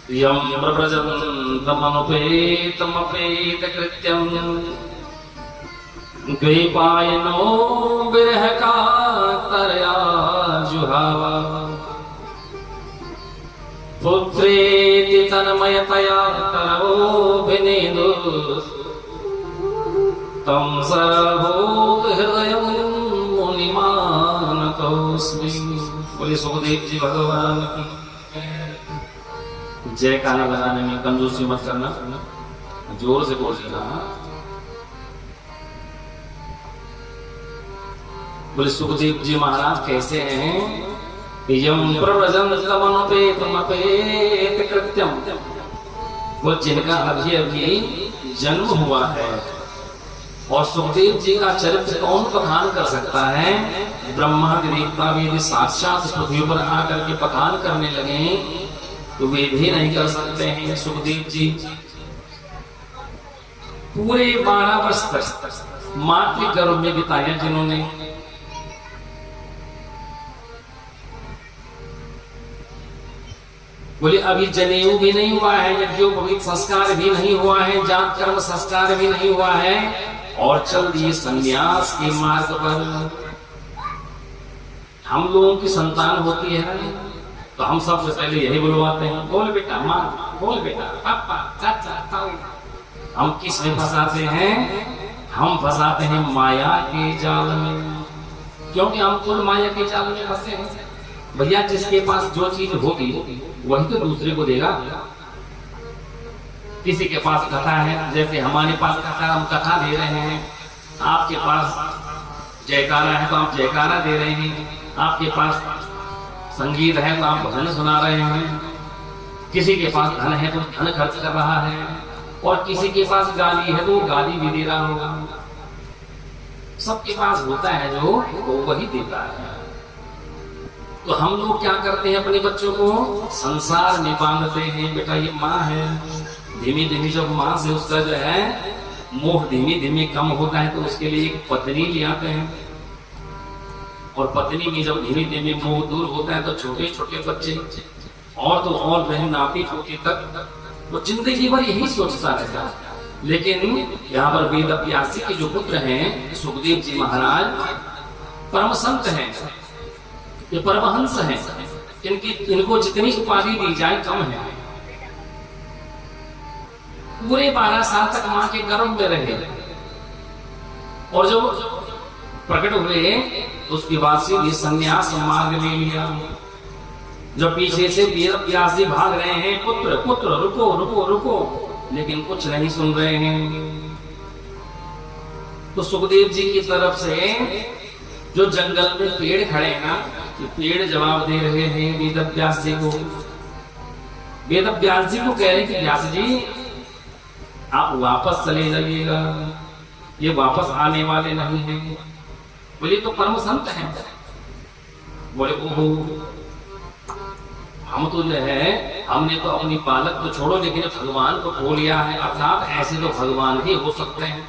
यं प्रव्रजन्तमनुपेतमपेतकृत्यं द्वैपायनो विरहकातरया जुहाव पुत्रेति तन्मयतया तरोभिनेदु तं सर्वभूतहृदयं मुनिमानतोऽस्मि। बोले सुखदेव जी भगवान की जय। गाना लगाने में कंजूसी मत करना, जोर से बोलना। बोले सुखदेव जी महाराज कैसे हैं? यं प्रव्रजन्तमनुपेतमपेतकृत्यं, वो जिनका अभी अभी जन्म हुआ है। और सुखदेव जी का चरित्र कौन बखान कर सकता है? ब्रह्मा देवता भी यदि साक्षात पृथ्वी पर आकर के बखान करने लगे तो वे भी नहीं कर सकते हैं। सुखदेव जी पूरे 12 वर्ष तक मां के गर्भ में बिताया जिन्होंने। बोले अभी जनेऊ भी नहीं हुआ है, यज्ञोपवीत संस्कार भी नहीं हुआ है, जात कर्म संस्कार भी नहीं हुआ है, और चल दिए संन्यास के मार्ग पर। हम लोगों की संतान होती है तो हम सबसे पहले यही बुलवाते हैं, बोल बेटा माँ, बोल बेटा पापा, चाचा, ताऊ। हम किस में फंसाते हैं? हम फंसाते हैं माया के जाल में, क्योंकि हम कुल माया के जाल में फंसे हैं। भैया जिसके पास जो चीज होगी वही तो दूसरे को देगा। किसी के पास कथा है, जैसे हमारे पास कथा, हम कथा दे रहे हैं। आपके पास जयकारा है तो आप जयकारा दे रहे हैं। आपके पास संगीत है तो आप भजन सुना रहे हैं। किसी के पास धन है तो धन खर्च कर रहा है, और किसी के पास गाली है तो गाली भी दे रहा होगा। सबके पास होता है जो वो वही देता है। तो हम लोग क्या करते हैं? अपने बच्चों को संसार में बांधते हैं। बेटा ये माँ है, धीमी धीमी जब माँ से उसका जो है मोह धीमी धीमी कम होता है तो उसके लिए एक पत्नी ले आते हैं। और पत्नी में जब धीमे धीमे मोह दूर होता है तो छोटे छोटे बच्चे और तो और बहन नाती पोती तक वो जिंदगी भर यही सोचता रहता है। लेकिन यहाँ पर वेद व्यासी के जो पुत्र हैं सुखदेव जी महाराज परम संत हैं, ये परमहंस हैं। इनको जितनी उपाधि दी जाए कम है। पूरे 12 साल तक मां के गर्भ में रहे, और जब प्रकट हुए तो उसके बाद से ये संन्यास मार्ग ले लिया। जब पीछे से वेद व्यास जी भाग रहे हैं, पुत्र पुत्र रुको रुको रुको, लेकिन कुछ नहीं सुन रहे हैं। तो सुखदेव जी की तरफ से जो जंगल में पेड़ खड़े हैं ना, तो पेड़ जवाब दे रहे हैं वेद व्यास जी को। वेद व्यास जी को कह रहे हैं कि व्यास जी आप वापस चले जाइएगा, ये वापस आने वाले नहीं हैं। बोले तो परम संत हैं। बोले ओहो, हम तो जो है हमने तो अपनी बालक तो छोड़ो, लेकिन भगवान को खो लिया है, अर्थात ऐसे तो भगवान ही हो सकते हैं।